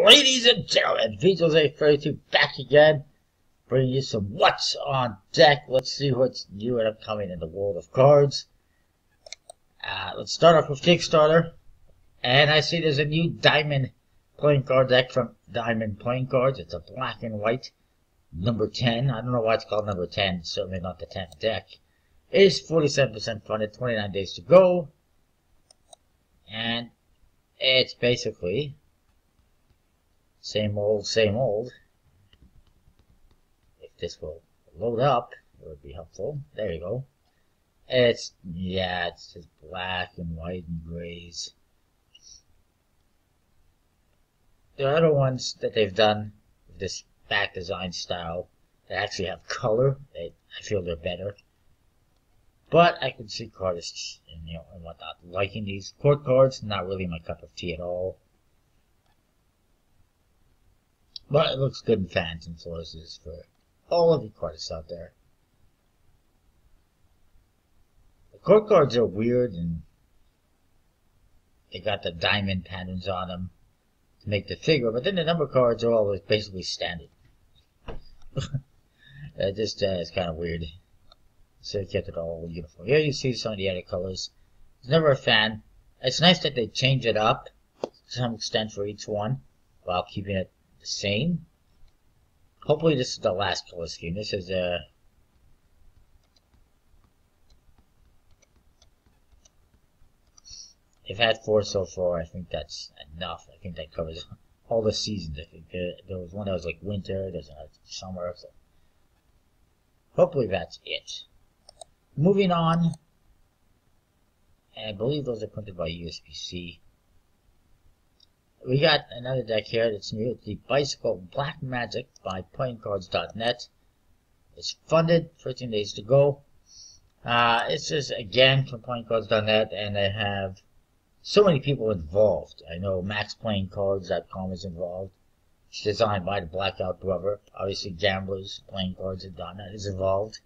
Ladies and gentlemen, Visuals832 back again, bringing you some what's on deck. Let's see what's new and upcoming in the world of cards. Let's start off with Kickstarter, and I see there's a new Diamond playing card deck from Diamond Playing Cards. It's a black and white number 10. I don't know why it's called number 10. It's certainly not the 10th deck. It is 47% funded, 29 days to go, and it's basically same old, same old. If this will load up, it would be helpful. There you go. It's just black and white and grays. There are other ones that they've done with this back design style that actually have color. I feel they're better. But I can see cardists and whatnot liking these. Court cards, not really my cup of tea at all. But it looks good in fans and sources for all of you cardists out there. The court cards are weird, and they got the diamond patterns on them to make the figure, but then the number cards are always basically standard. It's kind of weird. So they kept it all uniform. Here you see some of the other colors. I was never a fan. It's nice that they change it up to some extent for each one while keeping it the same. Hopefully this is the last color scheme. This is they've had 4 so far. I think that's enough. I think that covers all the seasons. I think there was one that was like winter, there's a summer, so hopefully that's it. Moving on, and I believe those are printed by USPC. We got another deck here that's new. It's the Bicycle Black Magic by PlayingCards.net. It's funded, 13 days to go. It's just, again, from PlayingCards.net, and they have so many people involved. I know MaxPlayingCards.com is involved. It's designed by the Blackout Brother. Obviously, Gamblers, PlayingCards.net is involved.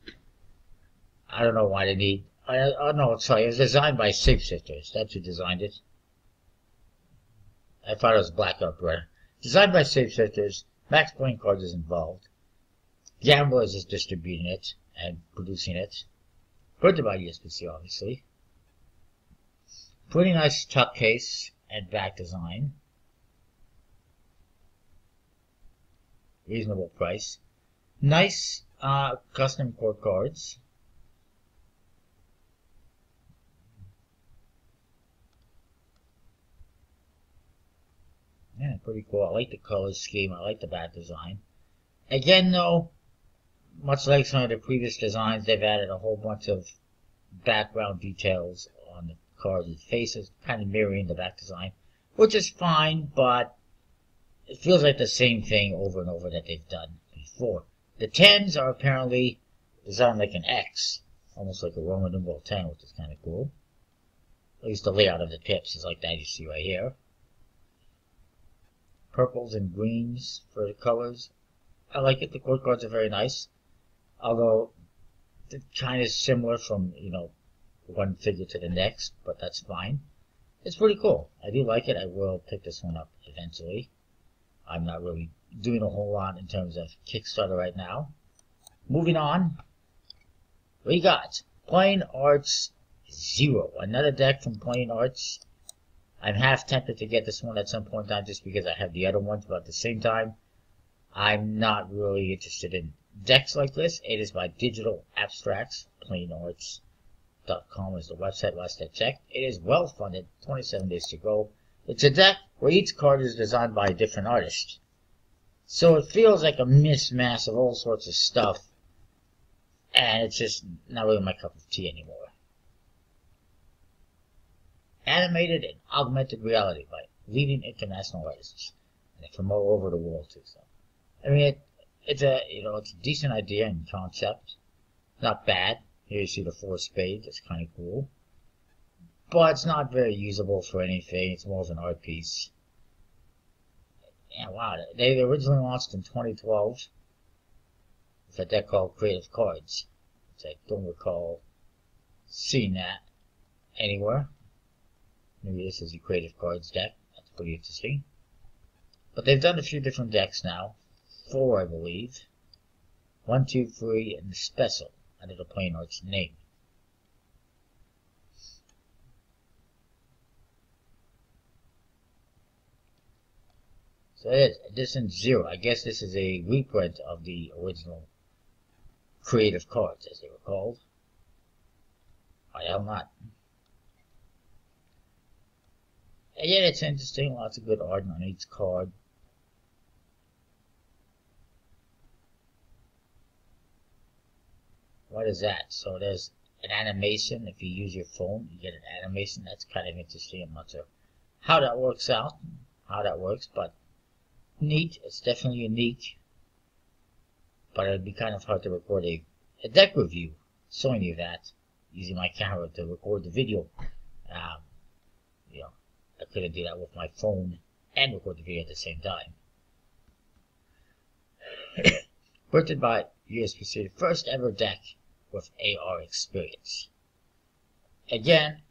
I don't know why they need... no, sorry, it was designed by Shapeshifters. That's who designed it. I thought it was Blackout Brother. Designed by Shapeshifters. Max Playing Cards is involved. Gamblers is distributing it and producing it. Printed by USPC, obviously. Pretty nice top case and back design. Reasonable price. Nice custom court cards. Yeah, pretty cool. I like the color scheme. I like the back design. Again, though, much like some of the previous designs, they've added a whole bunch of background details on the cards and faces, kind of mirroring the back design, which is fine, but it feels like the same thing over and over that they've done before. The 10s are apparently designed like an X, almost like a Roman numeral 10, which is kind of cool. At least the layout of the pips is like that you see right here. Purples and greens for the colors. I like it. The court cards are very nice. Although, they're kind of similar from, one figure to the next, but that's fine. It's pretty cool. I do like it. I will pick this one up eventually. I'm not really doing a whole lot in terms of Kickstarter right now. Moving on, we got Playing Arts Zero. Another deck from Playing Arts. I'm half tempted to get this one at some point in time just because I have the other ones, but at the same time, I'm not really interested in decks like this. It is by Digital Abstracts. PlayingArts.com is the website last I checked. It is well funded, 27 days to go. It's a deck where each card is designed by a different artist. So it feels like a mismatch of all sorts of stuff, and it's just not really my cup of tea anymore. Animated and augmented reality by leading international artists, and they're from all over the world too. So, I mean, it's a decent idea and concept. Not bad. Here you see the 4 spades. That's kind of cool, but it's not very usable for anything. It's more of an art piece. And wow, they originally launched in 2012 with a deck called Creative Cards, which I don't recall seeing that anywhere. Maybe this is a Creative Cards deck. That's pretty interesting. But they've done a few different decks now. 4, I believe. 1, 2, 3, and the special under the Playing Arts name. So it is edition 0. I guess this is a reprint of the original creative cards, as they were called. I am not. And yeah, it's interesting. Lots of good art on each card. What is that? So there's an animation. If you use your phone, you get an animation. That's kind of interesting. I'm not sure how that works out, but neat. It's definitely unique. But it'd be kind of hard to record a deck review showing you that, using my camera to record the video. You know, I couldn't do that with my phone and record the video at the same time. Printed by USPC, first ever deck with AR experience. Again,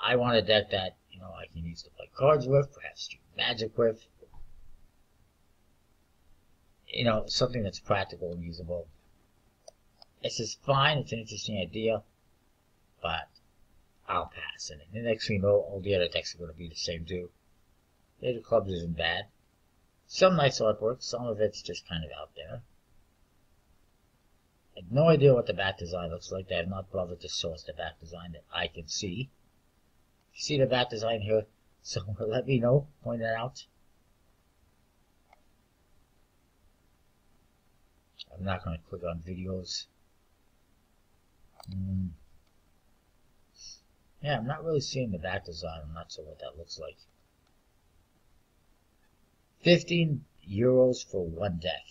I want a deck that, you know, I can use to play cards with, perhaps do magic with. You know, something that's practical and usable. This is fine, it's an interesting idea, but I'll pass. And the next thing you know, all the other decks are going to be the same too. The clubs isn't bad. Some nice artwork, some of it's just kind of out there. I have no idea what the back design looks like. They have not bothered to show us the back design that I can see. If you see the back design here, somewhere, let me know, point that out. I'm not going to click on videos. Yeah, I'm not really seeing the back design. I'm not sure what that looks like. 15 euros for one deck,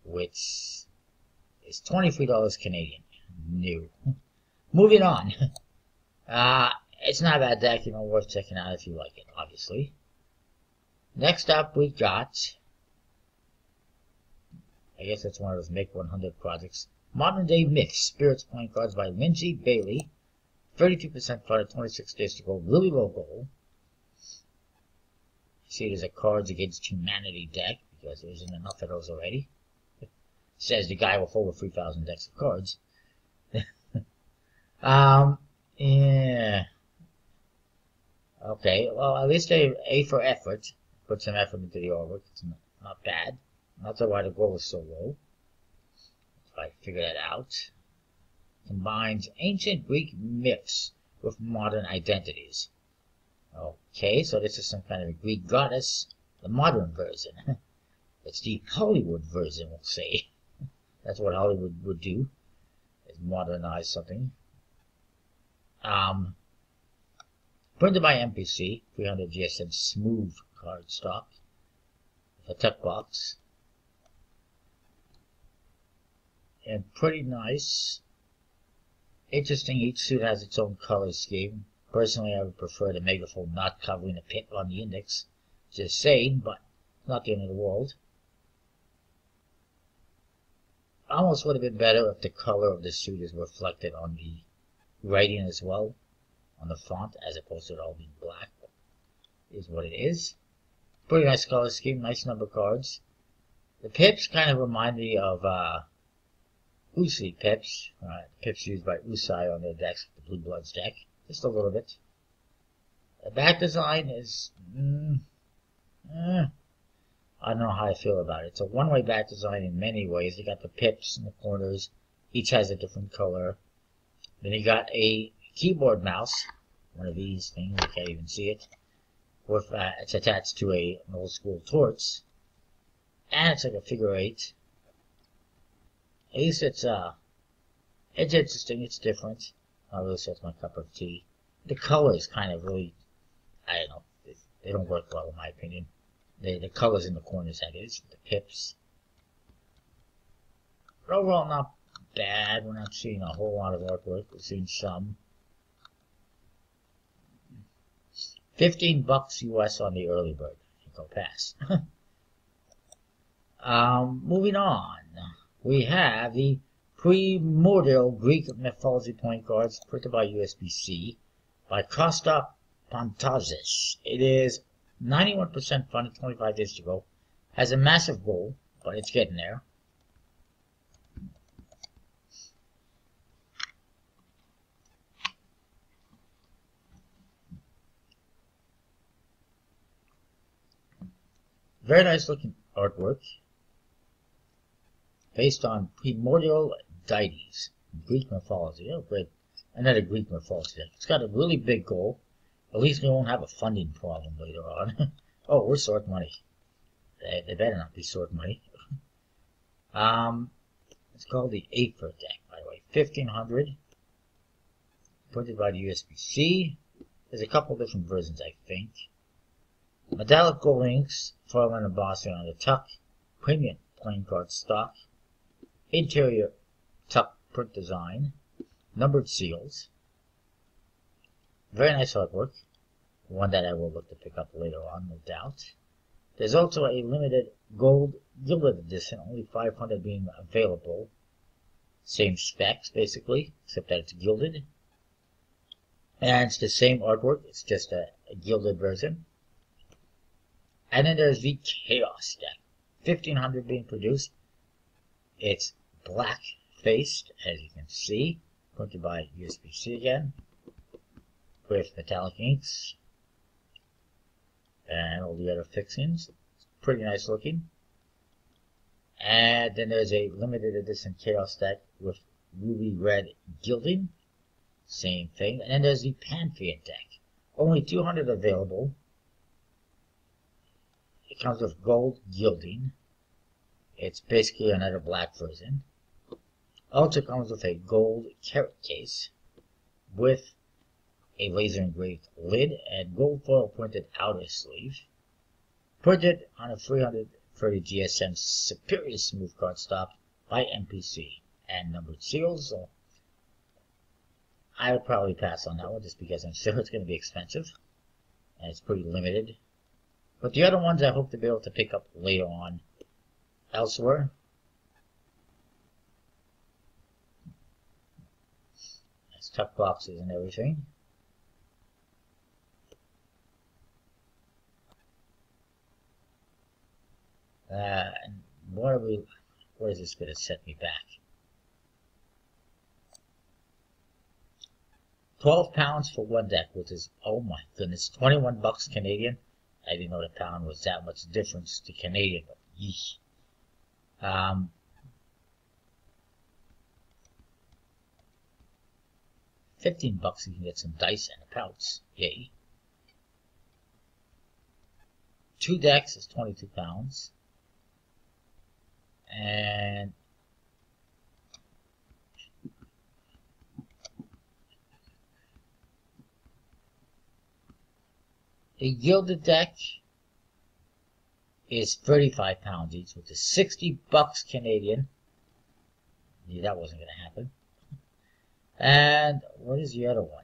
which is $23 Canadian. New. Moving on. It's not a bad deck, you know, worth checking out if you like it, obviously. Next up, we got, I guess it's one of those Make 100 projects. Modern Day Myths, Spirits playing cards by Lindsay Bailey. 32% funded, 26 days to go. Really low goal. See, there's a Cards Against Humanity deck, because there isn't enough of those already. It says the guy with over 3,000 decks of cards. Yeah. Okay, well, at least they A for effort. Put some effort into the artwork. It's not bad. Not sure why the goal is so low. If I figure that out. Combines ancient Greek myths with modern identities. Okay, so this is some kind of a Greek goddess, the modern version. It's the Hollywood version, we'll say. That's what Hollywood would do, is modernize something. Printed by MPC, 300 GSM smooth cardstock, with a tuck box. And pretty nice. Interesting, each suit has its own color scheme. Personally, I would prefer the megaphone not covering the pip on the index. Just saying, but not the end of the world. Almost would have been better if the color of the suit is reflected on the writing as well, on the font, as opposed to it all being black. But it is what it is. Pretty nice color scheme, nice number of cards. The pips kind of remind me of Usai pips. Pips used by Usai on their decks, the Blue Bloods deck. Just a little bit. The back design is, I don't know how I feel about it. It's a one-way back design in many ways. You got the pips in the corners. Each has a different color. Then you got a keyboard mouse. One of these things. You can't even see it. With, it's attached to an old school torch. And it's like a figure 8. At least it's interesting. It's different. Not really sure it's my cup of tea. The colors kind of really, I don't know, they don't work well in my opinion. The colors in the corners, that is, the pips. But overall, not bad. We're not seeing a whole lot of artwork. We're seeing some. $15 US on the early bird. I think I'll pass. Moving on. We have the Primordial Greek Mythology playing cards, printed by USPC, by Costa Pantazis. It is 91% funded, 25 days to go. Has a massive goal, but it's getting there. Very nice looking artwork. Based on primordial deities, Greek mythology. Oh, great. Another Greek mythology deck. It's got a really big goal. At least we won't have a funding problem later on. Oh, we're short money. They better not be short money. It's called the Aether deck, by the way. 1500. Printed by the USBC. There's a couple different versions, I think. Metallic gold inks, foil and embossing on the tuck. Premium playing card stock. Interior tuck print design. Numbered seals. Very nice artwork. One that I will look to pick up later on, no doubt. There's also a limited gold gilded edition, only 500 being available. Same specs, basically, except that it's gilded. And it's the same artwork, it's just a gilded version. And then there's the Chaos deck. 1500 being produced. It's black-faced, as you can see. Printed by USBC again. With metallic inks. And all the other fixings. It's pretty nice looking. And then there's a limited edition Chaos deck with ruby red gilding. Same thing. And then there's the Pantheon deck. Only 200 available. It comes with gold gilding. It's basically another black version. Also comes with a gold carrot case with a laser engraved lid and gold foil printed outer sleeve. Printed on a 330 GSM Superior Smooth cardstock by MPC and numbered seals. So I would probably pass on that one just because I'm sure it's going to be expensive and it's pretty limited. But the other ones I hope to be able to pick up later on elsewhere. Nice tuck boxes and everything. And what is this going to set me back? 12 pounds for one deck, which is, oh my goodness, 21 bucks Canadian. I didn't know the pound was that much difference to Canadian, but yeesh. 15 bucks you can get some dice and a pouch. Yay. 2 decks is 22 pounds. And a gilded deck is 35 pounds each, which is 60 bucks Canadian. Yeah, that wasn't going to happen. And what is the other one?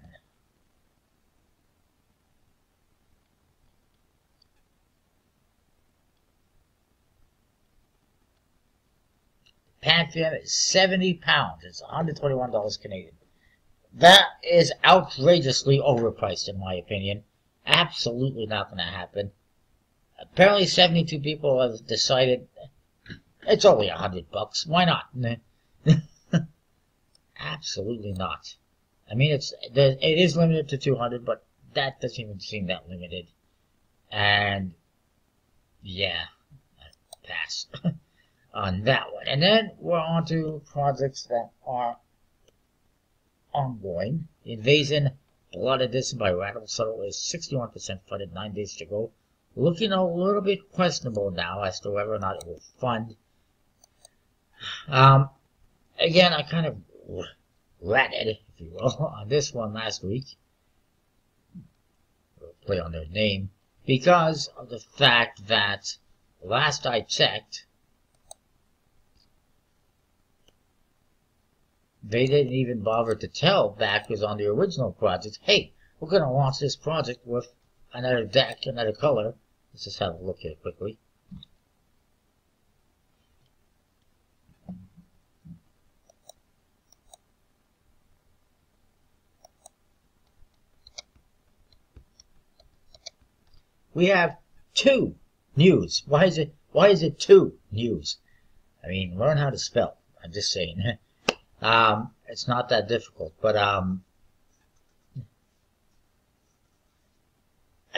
Pantheon is 70 pounds. It's $121 Canadian. That is outrageously overpriced, in my opinion. Absolutely not going to happen. Apparently 72 people have decided it's only $100. Why not? Absolutely not. I mean, it is limited to 200, but that doesn't even seem that limited. And yeah, pass on that one. And then we're on to projects that are ongoing. Invasion Blood Edition by Radical Subtle is 61% funded, 9 days to go. Looking a little bit questionable now as to whether or not it will fund. Again, I kind of ratted, if you will, on this one last week. Play on their name. Because of the fact that last I checked, they didn't even bother to tell backers on the original project, hey, we're going to launch this project with another deck, another color. Let's just have a look here quickly. We have 2 news. Why is it 2 news? I mean, learn how to spell. I'm just saying. It's not that difficult, but I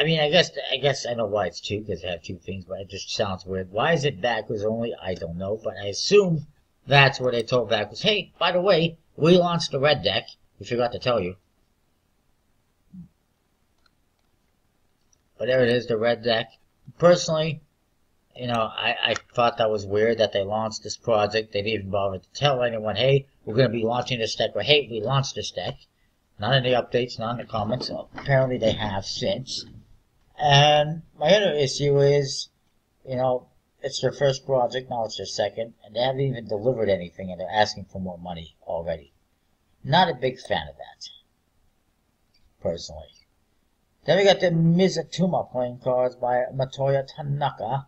mean, I guess I know why it's 2, because I have 2 things, but it just sounds weird. Why is it backwards only? I don't know, but I assume that's what they told backwards. Hey, by the way, we launched the red deck. We forgot to tell you. But there it is, the red deck. Personally, you know, I thought that was weird that they launched this project. They didn't even bother to tell anyone, hey, we're going to be launching this deck, or hey, we launched this deck. Not in the updates, not in the comments. So apparently they have since. And my other issue is, you know, it's their first project, now it's their second, and they haven't even delivered anything, and they're asking for more money already. Not a big fan of that, personally. Then we got the Mizutuma playing cards by Matoya Tanaka.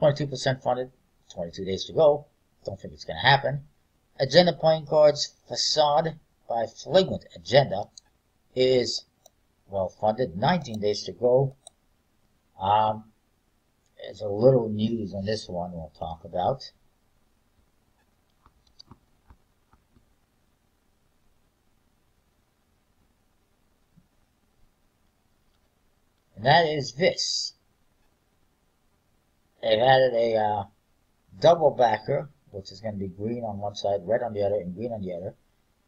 22% funded, 22 days to go. Don't think it's going to happen. Agenda playing cards Facade by Flagrant Agenda is well funded, 19 days to go. There's a little news on this one we'll talk about. And that is this. They've added a double backer, which is going to be green on one side, red on the other, and green on the other.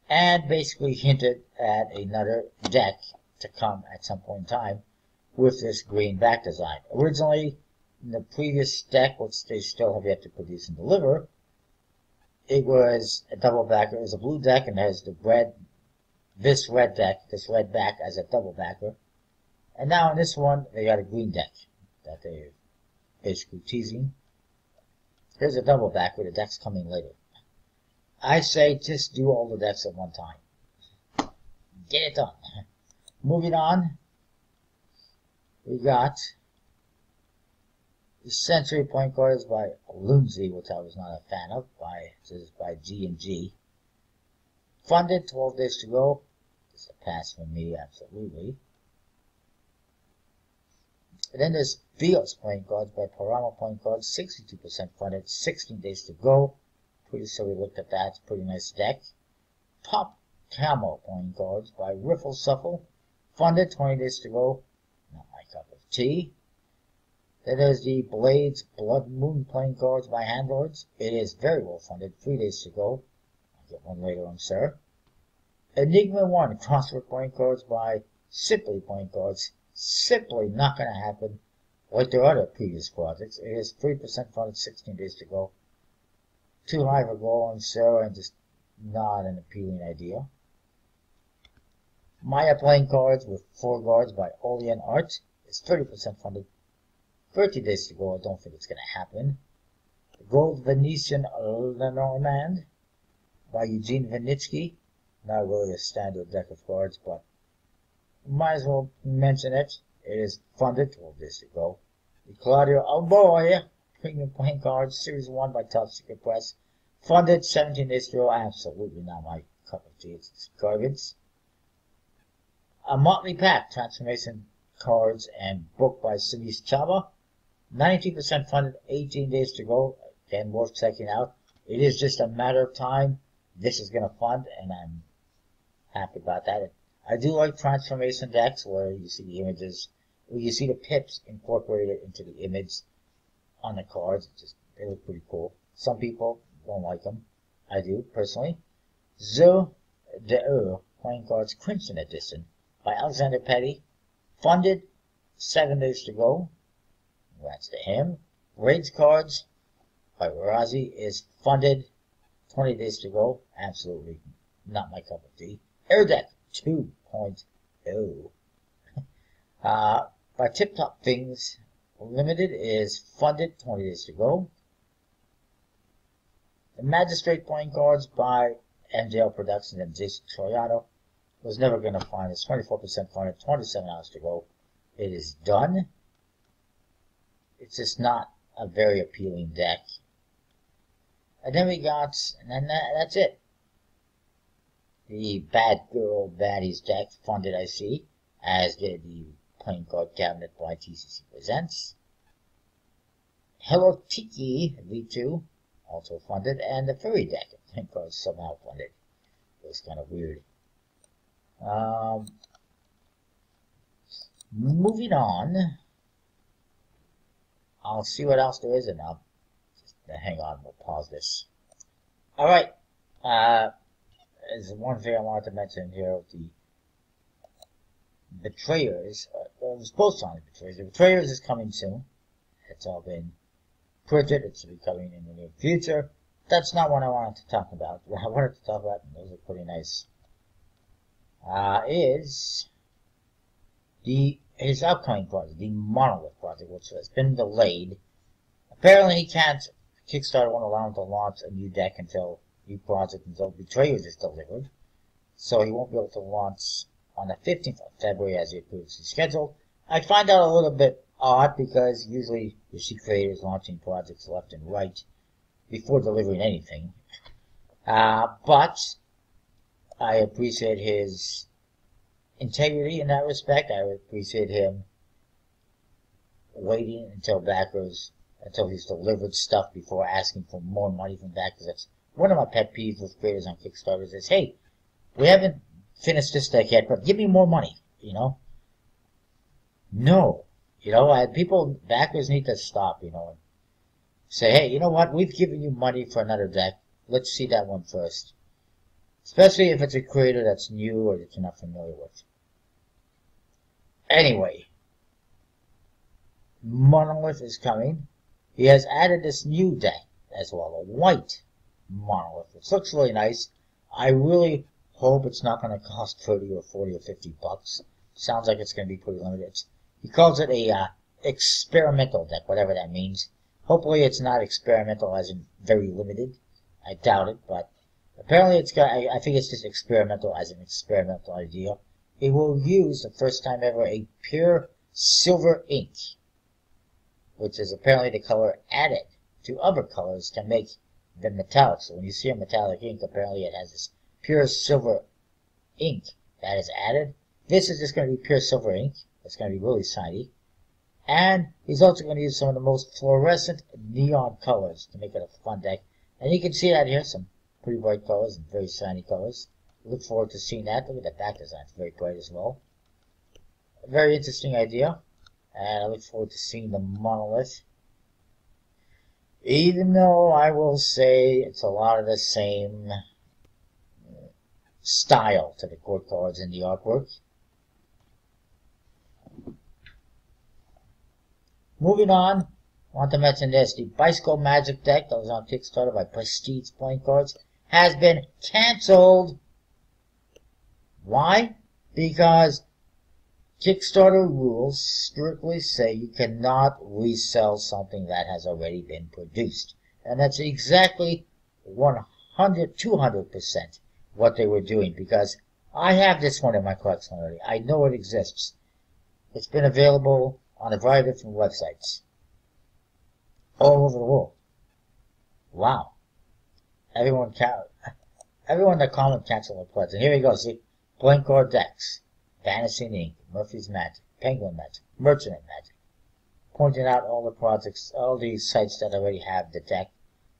And basically hinted at another deck to come at some point in time with this green back design. Originally, in the previous deck, which they still have yet to produce and deliver, it was a double backer. It was a blue deck, and there's the red, this red deck, this red back as a double backer. And now in this one, they got a green deck that they're basically teasing. Here's a double backer. The deck's coming later. I say just do all the decks at one time. Get it done. Moving on, we got the Century Point cards by Lunzi, which I was not a fan of. This is by G&G. Funded, 12 days to go. This is a pass for me, absolutely. And then there's Fields playing cards by Parama playing cards, 62% funded, 16 days to go. Pretty sure we looked at that. It's a pretty nice deck. Top Camo playing cards by Riffle Shuffle, funded, 20 days to go. Not my cup of tea. Then there's the Blades Blood Moon playing cards by Handlords. It is very well funded, 3 days to go. I'll get one later, I'm sure. Enigma 1 crossword playing cards by Simply playing cards. Simply not going to happen like their other previous projects. It is 3% funded, 16 days to go. Too high for goal on Sarah and just not an appealing idea. Maya playing cards with 4 guards by Olean Art is 30% funded, 30 days to go. I don't think it's going to happen. The Gold Venetian Lenormand by Eugene Vinitsky. Not really a standard deck of cards, but might as well mention it. It is funded, 12 days to go. The Claudio Alboy Premium Playing Cards, Series 1 by Top Secret Press. Funded, 17 days to go. Absolutely not my cup of tea. It's garbage. A Motley Pack Transformation Cards and book by Sinis Chaba. 92% funded, 18 days to go. Again, worth checking out. It is just a matter of time. This is going to fund, and I'm happy about that. I do like transformation decks where you see the images, where you see the pips incorporated into the image on the cards. They look pretty cool. Some people don't like them. I do, personally. Zo de Playing Cards Crimson Edition by Alexander Petty. Funded, 7 days to go. Congrats to him. Raids Cards by Razi is funded, 20 days to go. Absolutely not my cup of tea. Air Deck 2.0 by Tip Top Things Limited is funded, 20 days to go. The Magistrate playing cards by MJL Productions and Jason Troiano was never going to find. It's 24% funded, 27 hours to go. It is done. It's just not a very appealing deck. And then we got, and then that's it. The Bad Girl Baddies deck funded, I see, as did the Playing Card Cabinet by TCC Presents. Hello Tiki V2 also funded, and the Fairy deck I think was somehow funded. It was kind of weird. Moving on, I'll see what else there is, and I'll just hang on. We'll pause this. All right. There's one thing I wanted to mention here: the Betrayers. It was supposed on the Betrayers. The Betrayers is coming soon. It's all been printed. It's be coming in the near future. That's not what I wanted to talk about. What I wanted to talk about, and those are pretty nice, is his upcoming project, the Monolith project, which has been delayed. Apparently, he can't. Kickstarter won't allow him to launch a new deck until Betrayers is delivered. So he won't be able to launch on the 15th of February as he had previously scheduled. I find that a little bit odd because usually you see creators launching projects left and right before delivering anything. But I appreciate his integrity in that respect. I appreciate him waiting until he's delivered stuff before asking for more money from backers. That's one of my pet peeves with creators on Kickstarter is, hey, we haven't finished this deck yet, but give me more money, No. Backers need to stop, and say, hey, you know what, we've given you money for another deck. Let's see that one first. Especially if it's a creator that's new or that you're not familiar with. Anyway, Monolith is coming. He has added this new deck as well, a white Monolith, which looks really nice. I really hope it's not going to cost 30 or 40 or 50 bucks. Sounds like it's going to be pretty limited. He calls it a experimental deck, whatever that means. Hopefully it's not experimental as in very limited. I doubt it, but apparently I think it's just experimental as an experimental idea. It will use, the first time ever, a pure silver ink, which is apparently the color added to other colors to make them metallic. So when you see a metallic ink, apparently it has this pure silver ink that is added. This is just going to be pure silver ink. It's going to be really shiny. And he's also going to use some of the most fluorescent neon colors to make it a fun deck. And you can see that here, some pretty bright colors and very shiny colors. Look forward to seeing that. Look at the back design. It's very bright as well. A very interesting idea. And I look forward to seeing the Monolith. Even though I will say it's a lot of the same style to the court cards and the artwork. Moving on, I want to mention this. The Bicycle Magic deck that was on Kickstarter by Prestige Playing Cards has been cancelled. Why? Because Kickstarter rules strictly say you cannot resell something that has already been produced. And that's exactly 200% what they were doing, because I have this one in my collection already. I know it exists. It's been available on a variety of different websites all over the world. Wow. Everyone that commented canceled their pledge. And here we go. See, playing card decks, Vanishing Ink, Murphy's Magic, Penguin Magic, Merchant Magic, pointing out all the projects, all these sites that already have the deck.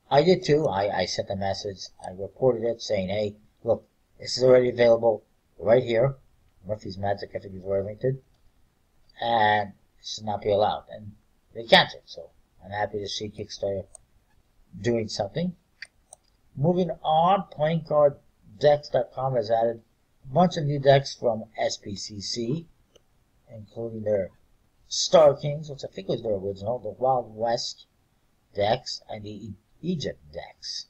I did too. I sent a message. I reported it saying, hey, look, this is already available right here. Murphy's Magic, I think you've already linked it. And it should not be allowed. And they canceled. So I'm happy to see Kickstarter doing something. Moving on, PlayingCardDecks.com has added a bunch of new decks from SPCC, including their Star Kings, which I think was their original, the Wild West decks, and the Egypt decks.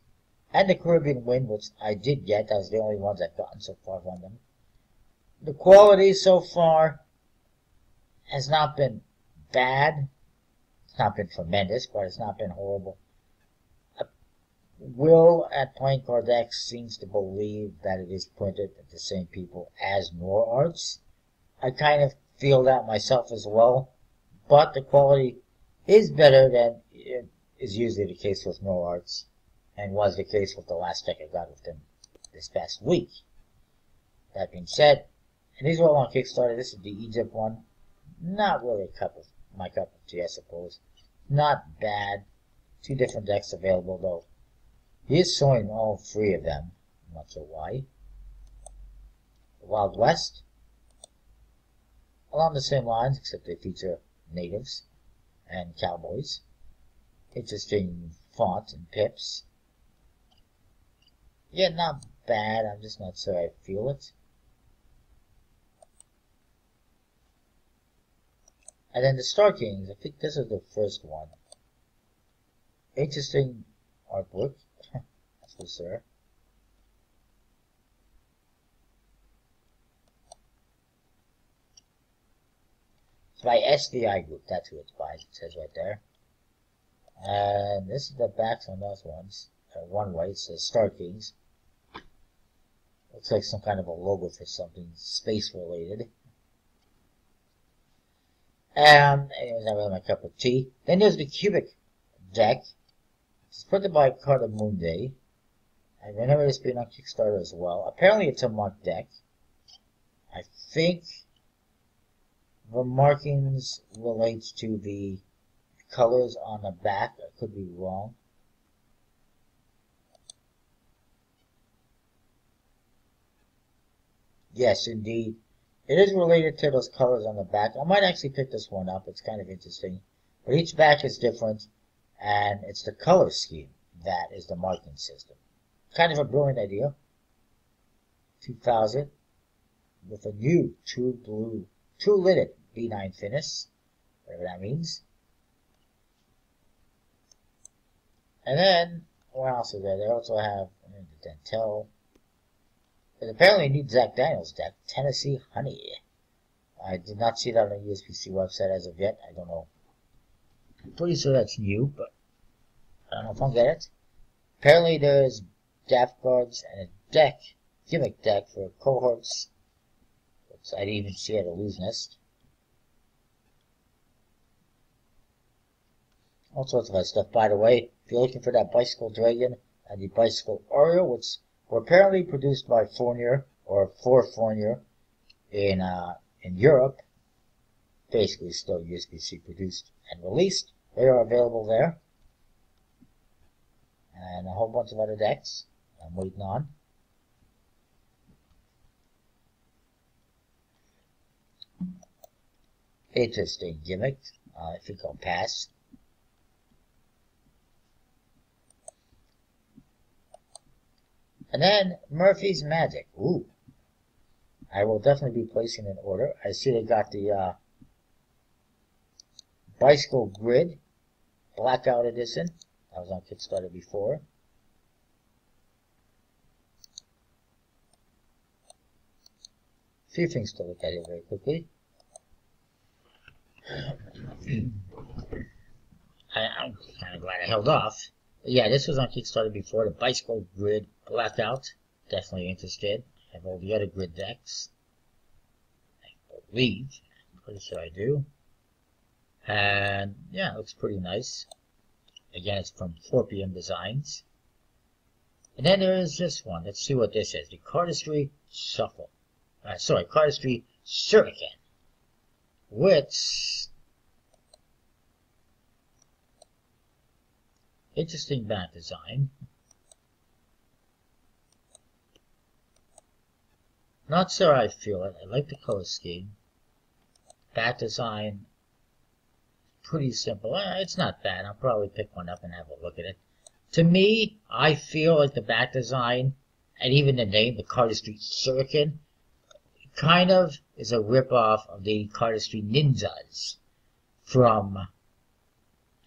And the Caribbean Wind, which I did get. That was the only ones I've gotten so far from them. The quality so far has not been bad. It's not been tremendous, but it's not been horrible. Will at Playing Card Decks seems to believe that it is printed at the same people as Nor Arts. I kind of feel that myself as well, but the quality is better than it is usually the case with Nor Arts, and was the case with the last deck I got with them this past week. That being said, and these are all on Kickstarter. This is the Egypt one. Not really my cup of tea, I suppose. Not bad. 2 different decks available though. He is showing all 3 of them. I'm not sure why. The Wild West. Along the same lines, except they feature natives and cowboys. Interesting font and pips. Yeah, not bad. I'm just not sure I feel it. And then the Star Kings. I think this is the first one. Interesting artwork. That's for sure. It's by SDI Group. That's who it's by. It says right there. And this is the backs on those ones. One way, it says Star Kings. Looks like some kind of a logo for something space related. Anyways, not really my cup of tea. Then there's the Cubic deck. It's printed by Carta Mundi. I remember it's been on Kickstarter as well. Apparently it's a marked deck. I think the markings relate to the colors on the back. I could be wrong. Yes, indeed. It is related to those colors on the back. I might actually pick this one up. It's kind of interesting. But each back is different, and it's the color scheme that is the marking system. Kind of a brilliant idea. 2000 with a new true lidded B9 finish, whatever that means. And then, what else is there? They also have the Dentel. There's apparently a new Jack Daniels deck, Tennessee Honey. I did not see that on the USPC website as of yet. I don't know. I'm pretty sure that's new, but I don't know if I'll get it. Apparently there's draft cards and a gimmick deck for cohorts. Which I didn't even see at a Lose Nest. All sorts of other stuff. By the way, if you're looking for that Bicycle Dragon and the Bicycle Oriole, which were apparently produced by Fournier, or for Fournier, in Europe, basically still USPC produced and released. They are available there. And a whole bunch of other decks I'm waiting on. Interesting gimmick. I think I'll pass. And then Murphy's Magic. Ooh. I will definitely be placing an order. I see they got the Bicycle Grid Blackout Edition. That was on Kickstarter before. A few things to look at here very quickly. I'm kind of glad I held off. Yeah, this was on Kickstarter before. The Bicycle Grid Blackout. Definitely interested. I have all the other grid decks. I believe. I'm pretty sure I do. And yeah, it looks pretty nice. Again, it's from 4PM Designs. And then there is this one. Let's see what this is. The Cardistry Shuffle. Cardistry Shuriken. Which... interesting back design. Not sure I feel it. I like the color scheme. Back design, pretty simple. It's not bad. I'll probably pick one up and have a look at it. To me, I feel like the back design, and even the name, the Cardistry Shuriken, kind of is a rip-off of the Cardistry Ninjas from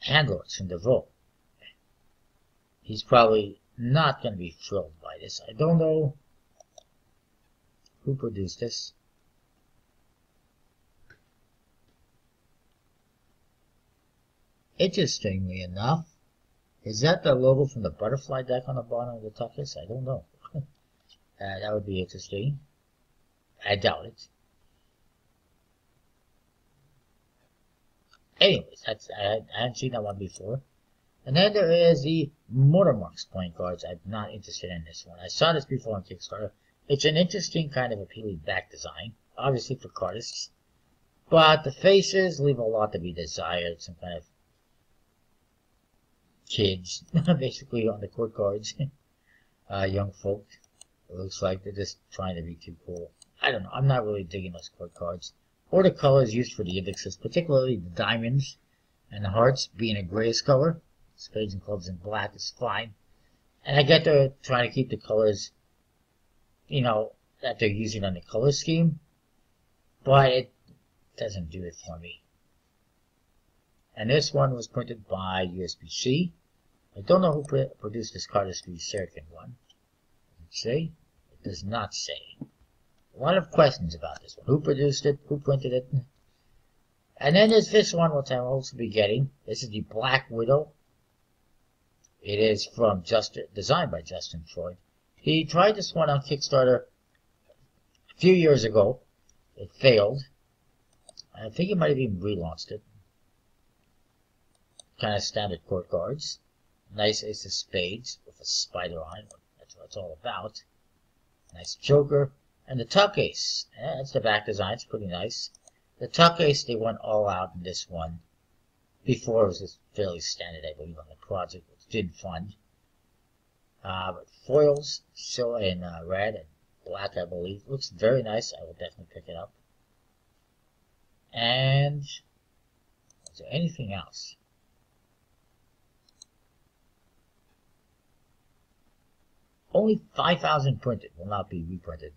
Handlords from DeVoe. He's probably not going to be thrilled by this. I don't know who produced this. Interestingly enough, is that the logo from the butterfly deck on the bottom of the Tuckers? I don't know. That would be interesting. I doubt it. Anyways, I hadn't seen that one before. And then there is the Motormarks playing cards. I'm not interested in this one. I saw this before on Kickstarter. It's an interesting kind of appealing back design, obviously for cardists. But the faces leave a lot to be desired. Some kind of kids, basically, on the court cards. Young folk. It looks like they're just trying to be too cool. I don't know. I'm not really digging those court cards. Or the colors used for the indexes, particularly the diamonds and the hearts being a grayish color. Spades and clubs in black is fine. And I get they're trying to keep the colors, you know, that they're using on the color scheme. But it doesn't do it for me. And this one was printed by USB-C. I don't know who produced this card. This is the American one. Does it say? It does not say. A lot of questions about this one. Who produced it? Who printed it? And then there's this one, which I'll also be getting. This is the Black Widow. It is from designed by Justin Freud. He tried this one on Kickstarter a few years ago. It failed. I think he might have even relaunched it. Kind of standard court cards. Nice ace of spades with a spider on it. That's what it's all about. Nice joker. And the tuck ace. That's the back design. It's pretty nice. The tuck ace, they went all out in this one. Before it was just fairly standard, I believe, on the project, which did fund. But foils, silver and red and black, I believe. Looks very nice. I will definitely pick it up. And is there anything else? Only 5,000 printed. Will not be reprinted.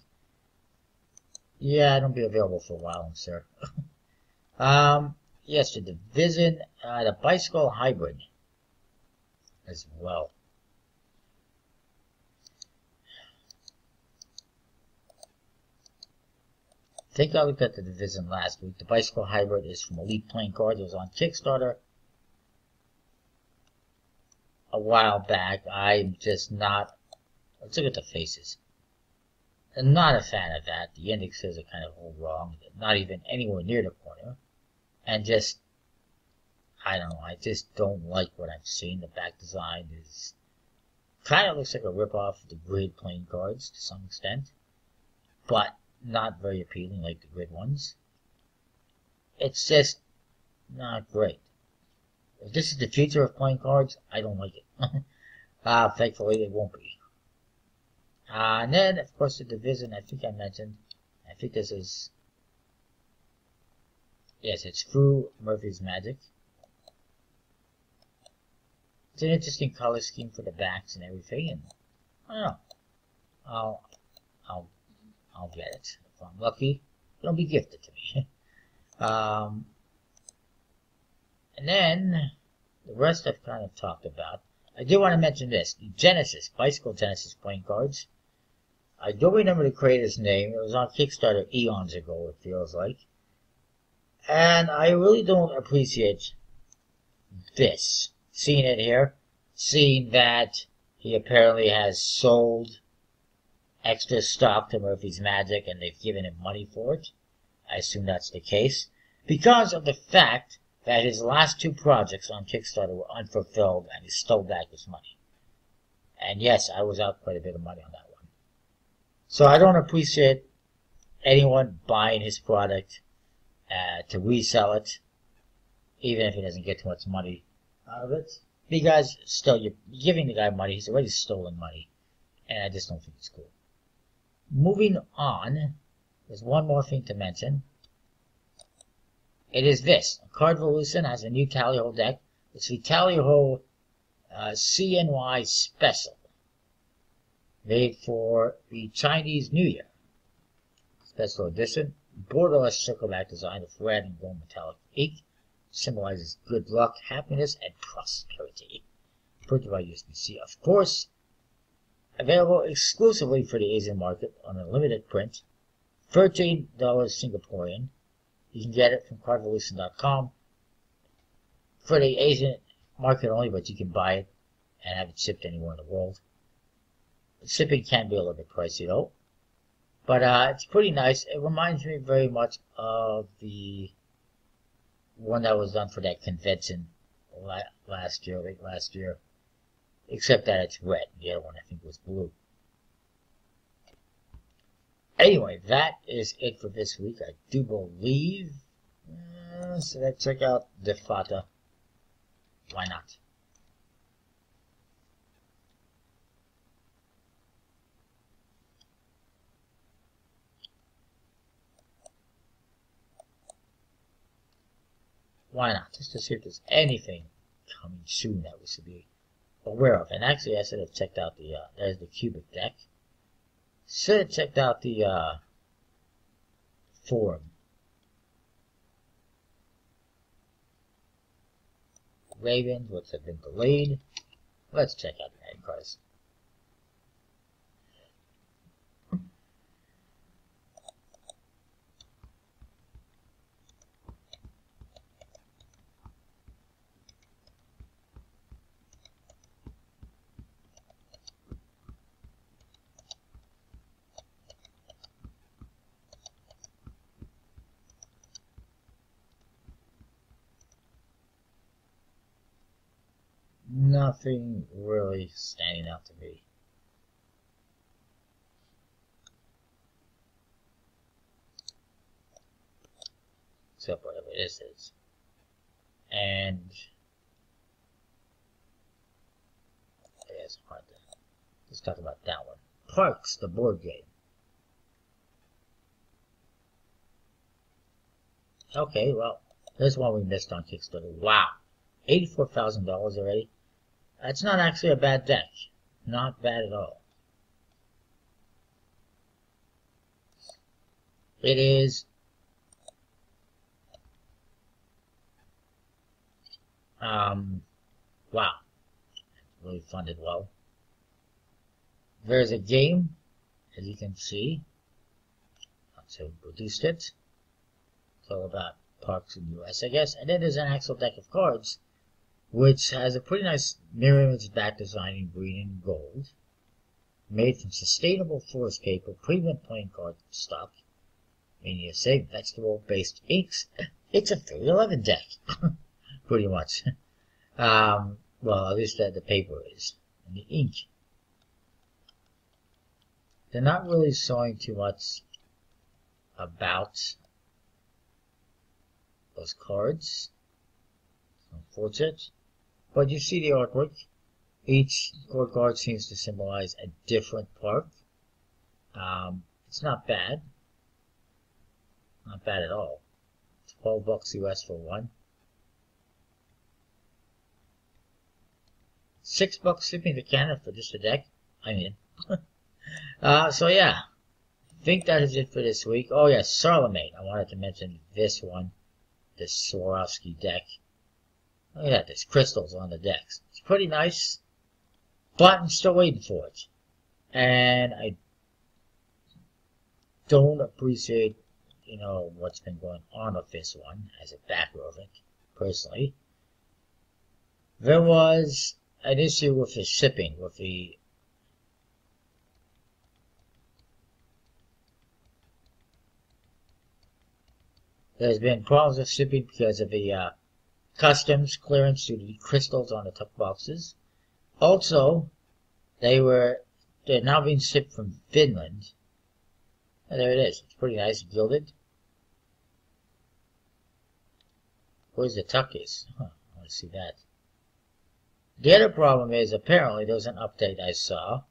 Yeah, it'll be available for a while, sir. Yes, the Division, the Bicycle Hybrid as well. I think I looked at the Division last week. The Bicycle Hybrid is from Elite Playing Cards. It was on Kickstarter a while back. I'm just not... Let's look at the faces. I'm not a fan of that. The indexes are kind of all wrong. Not even anywhere near the corner. And just, I don't know, I just don't like what I'm seeing. The back design is, kind of looks like a ripoff of the grid playing cards to some extent. But not very appealing like the grid ones. It's just not great. If this is the future of playing cards, I don't like it. Thankfully it won't be. And then, of course, the Division, I think I mentioned. I think this is... Yes, it's through Murphy's Magic. It's an interesting color scheme for the backs and everything, and I don't know. I'll get it. If I'm lucky, it'll be gifted to me. And then, the rest I've kind of talked about. I do want to mention this. The Genesis, Bicycle Genesis playing cards. I don't remember the creator's name. It was on Kickstarter eons ago, it feels like. And I really don't appreciate this. Seeing it here. Seeing that he apparently has sold extra stock to Murphy's Magic and they've given him money for it. I assume that's the case. Because of the fact that his last two projects on Kickstarter were unfulfilled and he stole back his money. And yes, I was out quite a bit of money on that one. So I don't appreciate anyone buying his product to resell it, even if he doesn't get too much money out of it. Because still, you're giving the guy money. He's already stolen money. And I just don't think it's cool. Moving on, there's one more thing to mention. It is this. Cardvolution has a new Tally-Ho deck. It's the Tally-Ho CNY Special. Made for the Chinese New Year. Special edition. Borderless circle-back design with red and gold metallic ink. Symbolizes good luck, happiness, and prosperity. Printed by USB-C, of course. Available exclusively for the Asian market on a limited print. $13 Singaporean. You can get it from cardvolution.com. For the Asian market only, but you can buy it and have it shipped anywhere in the world. Shipping can be a little bit pricey though. But it's pretty nice. It reminds me very much of the one that was done for that convention last year, late last year. Except that it's red. The other one I think was blue. Anyway, that is it for this week. I do believe. So let's check out Defata. Why not? Why not? Just to see if there's anything coming soon that we should be aware of. And actually, I should have checked out the, there's the cubic deck. Should have checked out the, forum. Ravens, which have been delayed. Let's check out the ad cards. Nothing really standing out to me. Except whatever this is. And it's hard to, let's talk about that one. Parks, the board game. Okay, well, there's one we missed on Kickstarter. Wow, $84,000 already. That's not actually a bad deck. Not bad at all. It is wow. Really funded well. There's a game, as you can see. That's who produced it. It's all about parks in the US, I guess. And then there's an actual deck of cards, which has a pretty nice mirror image back design in green and gold, made from sustainable forest paper, premium playing card stock, meaning you save vegetable-based inks. It's a 311 deck, pretty much. Well, at least the paper is, and the ink. They're not really showing too much about those cards. Unfortunate. But you see the artwork. Each card seems to symbolize a different park. It's not bad. Not bad at all. It's $12 US for one. $6 shipping to Canada for just a deck. I mean, so yeah, I think that is it for this week. Oh yes, Charlemagne. I wanted to mention this one, this Swarovski deck. Look at that, there's crystals on the decks. It's pretty nice, but I'm still waiting for it. And I don't appreciate, you know, what's been going on with this one as a backer of it, personally. There was an issue with the shipping, with the there's been problems with shipping because of the customs clearance due to the crystals on the top boxes. Also, they're now being shipped from Finland. And there it is. It's pretty nice, gilded. Where's the tuck is? Huh, I want to see that. The other problem is, apparently, there was an update I saw.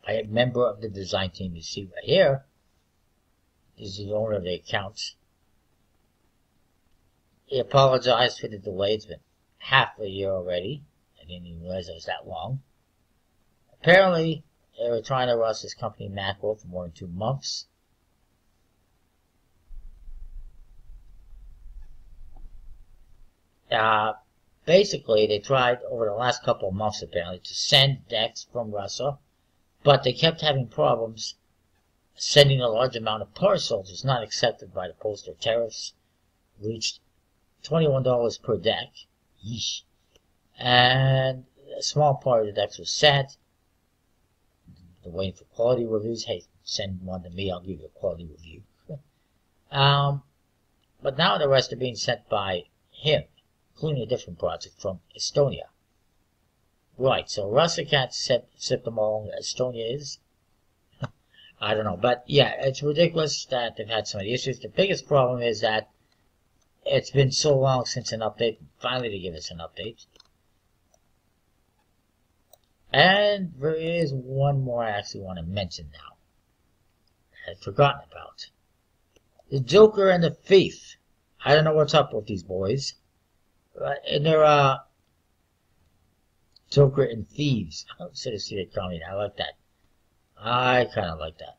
A member of the design team you see right here is the owner of the accounts. He apologized for the delay. It's been half a year already. I didn't even realize it was that long. Apparently, they were trying to rush this company mackerel for more than 2 months. Basically, they tried over the last couple of months, apparently, to send decks from Russia, but they kept having problems sending a large amount of parcels. It's not accepted by the postal tariffs. Reached $21 per deck. Yeesh. And a small part of the decks was sent. They're waiting for quality reviews. Hey, send one to me, I'll give you a quality review. But now the rest are being sent by him, including a different project from Estonia. Right, so Russia can't ship them all. Estonia is. I don't know, but yeah, it's ridiculous that they've had so many issues. The biggest problem is that it's been so long since an update. Finally, they give us an update. And there is one more I actually want to mention now. I had forgotten about. The Joker and the Thief. I don't know what's up with these boys. And they're Joker and Thieves. City Seated Comedy. I like that. I kind of like that.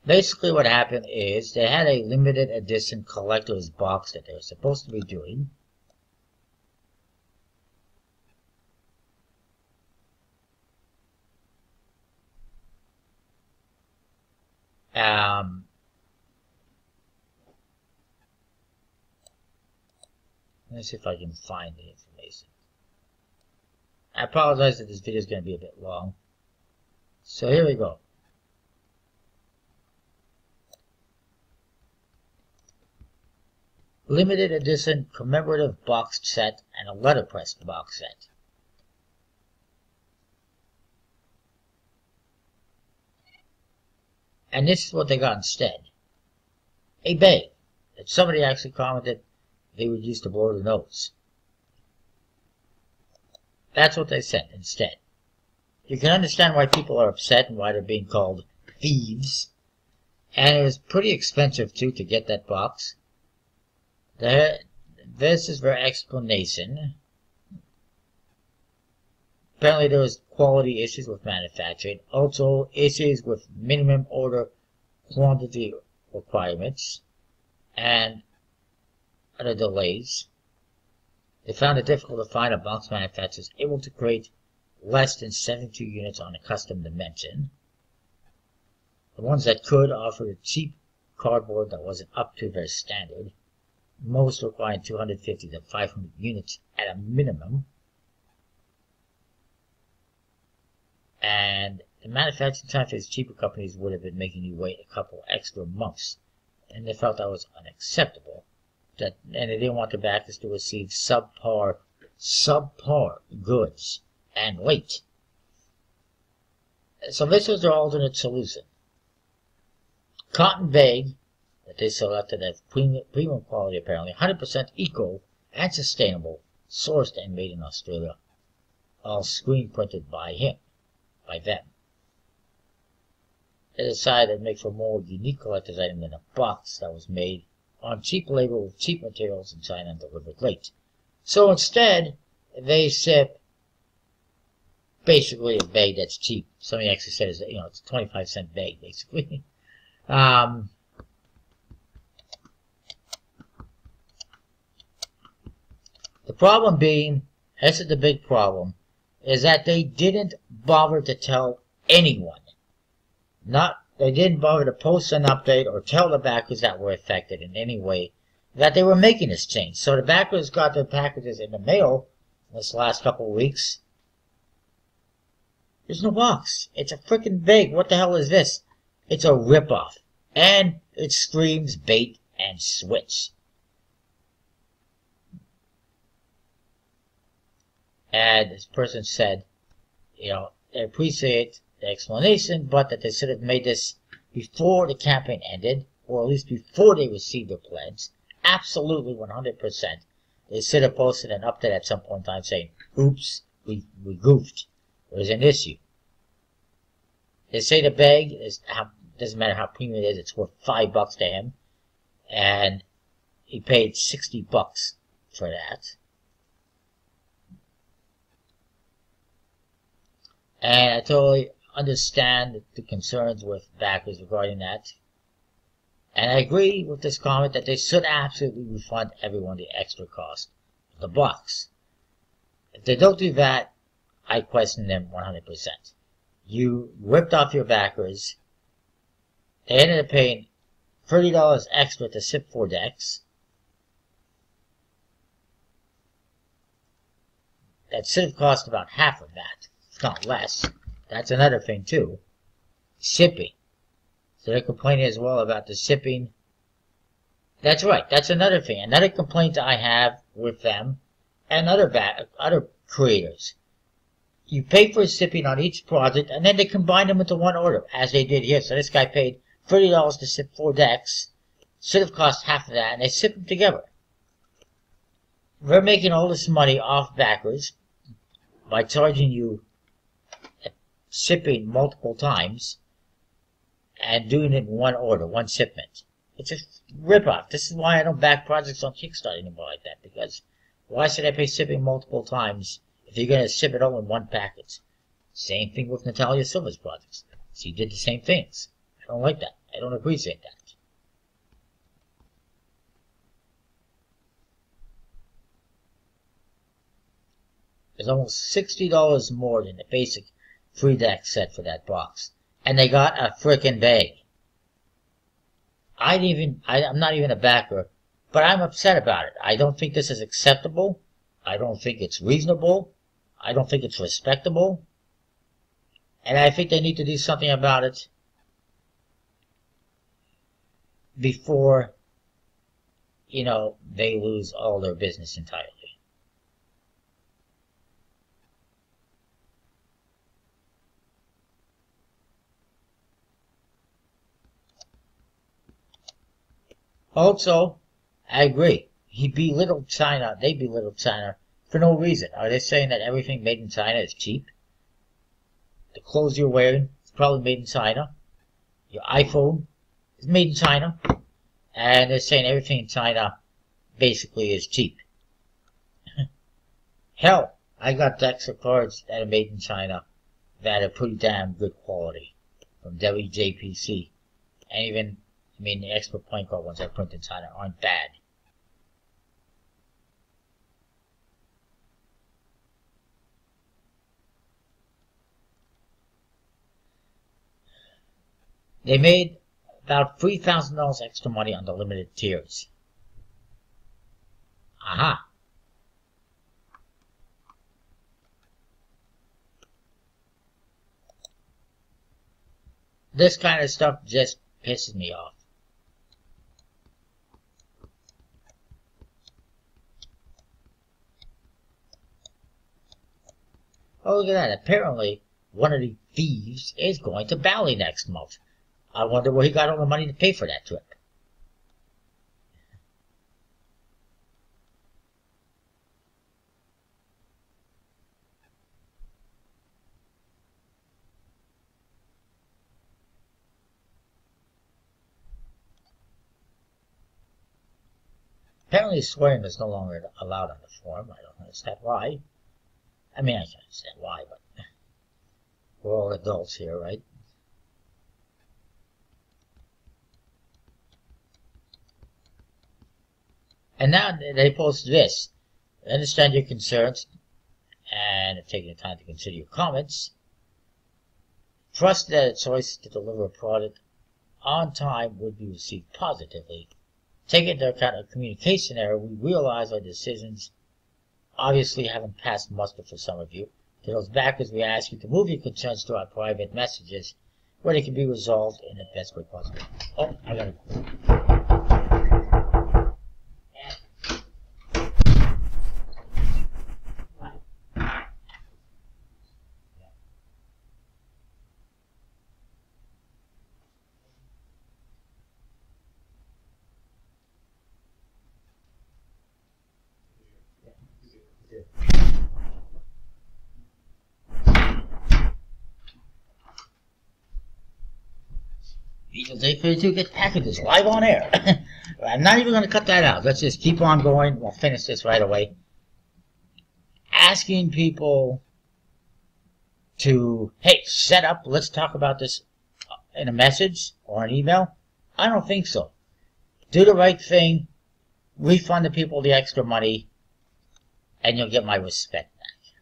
Basically what happened is they had a limited edition collector's box that they were supposed to be doing. Let's see if I can find the information. I apologize that this video is going to be a bit long. So here we go. Limited edition commemorative box set and a letterpress box set. And this is what they got instead. A bag that somebody actually commented they would use to blow the nose. That's what they sent instead. You can understand why people are upset and why they're being called thieves. And it was pretty expensive too to get that box. This is their explanation. Apparently there was quality issues with manufacturing. Also issues with minimum order quantity requirements. And other delays. They found it difficult to find a box manufacturer able to create less than 72 units on a custom dimension. The ones that could offered a cheap cardboard that wasn't up to their standard. Most requiring 250 to 500 units at a minimum. And the manufacturing time for these cheaper companies would have been making you wait a couple extra months. And they felt that was unacceptable. And they didn't want the backers to receive subpar goods and late. So this was their alternate solution. Cotton bag that they selected as premium quality, apparently 100% eco and sustainable, sourced and made in Australia, all screen printed by them. They decided to make for a more unique collector's item than a box that was made on cheap labor with cheap materials in China and delivered late. So instead, they ship basically a bag that's cheap. Somebody actually said it's a 25-cent bag, basically. The problem being, this is the big problem, is that they didn't bother to tell anyone. They didn't bother to post an update or tell the backers that were affected in any way that they were making this change. So the backers got their packages in the mail this last couple of weeks. There's no box. It's a freaking bag. What the hell is this? It's a ripoff. And it screams bait and switch. And this person said, they appreciate the explanation, but that they should have made this before the campaign ended, or at least before they received their pledge. Absolutely 100%. They should have posted an update at some point in time saying, oops, we goofed. There's an issue. They say the bag doesn't matter how premium it is, it's worth $5 to him. And he paid $60 for that. And I totally understand the concerns with backers regarding that. And I agree with this comment that they should absolutely refund everyone the extra cost of the box. If they don't do that, I question them 100%. You ripped off your backers. They ended up paying $30 extra to ship 4 decks. that should have cost about half of that, if not less. That's another thing too. Shipping. So they're complaining as well about the shipping. That's right. That's another thing. Another complaint I have with them and other creators. You pay for shipping on each project, and then they combine them into one order, as they did here. So this guy paid $30 to ship 4 decks. Should have cost half of that, and they ship them together. We're making all this money off backers by charging you shipping multiple times and doing it in one order, one shipment. It's a rip-off. This is why I don't back projects on Kickstarter anymore like that, because why should I pay shipping multiple times if you're going to ship it all in one package? Same thing with Natalia Silva's projects. She did the same things. I don't like that. I don't appreciate that. There's almost $60 more than the basic 3-deck set for that box. And they got a frickin' bag. I'm not even a backer, but I'm upset about it. I don't think this is acceptable. I don't think it's reasonable. I don't think it's respectable. And I think they need to do something about it before, they lose all their business entirely. Also, I agree. He belittled China. They belittled China for no reason. Are they saying that everything made in China is cheap? The clothes you're wearing is probably made in China. Your iPhone is made in China. And they're saying everything in China basically is cheap. Hell, I got decks of cards that are made in China that are pretty damn good quality from WJPC. And even, the expert playing card ones I print in China aren't bad. They made about $3,000 extra money on the limited tiers. Aha. This kind of stuff just pisses me off. Oh, look at that. Apparently, one of the thieves is going to Bali next month. I wonder where he got all the money to pay for that trip. Apparently swearing is no longer allowed on the forum. I don't understand why. I can understand why, but we're all adults here, right? And now they post this. I understand your concerns and have taken the time to consider your comments. Trust that a choice to deliver a product on time would be received positively. Take into account a communication error. We realize our decisions obviously haven't passed muster for some of you. To those backers, we ask you to move your concerns to our private messages where they can be resolved in the best way possible. Oh, I got it. Beatles 832 get packages live on air. I'm not even going to cut that out. Let's just keep on going. We'll finish this right away. Asking people to, hey, set up, let's talk about this in a message or an email. I don't think so. Do the right thing. Refund the people the extra money. And you'll get my respect back.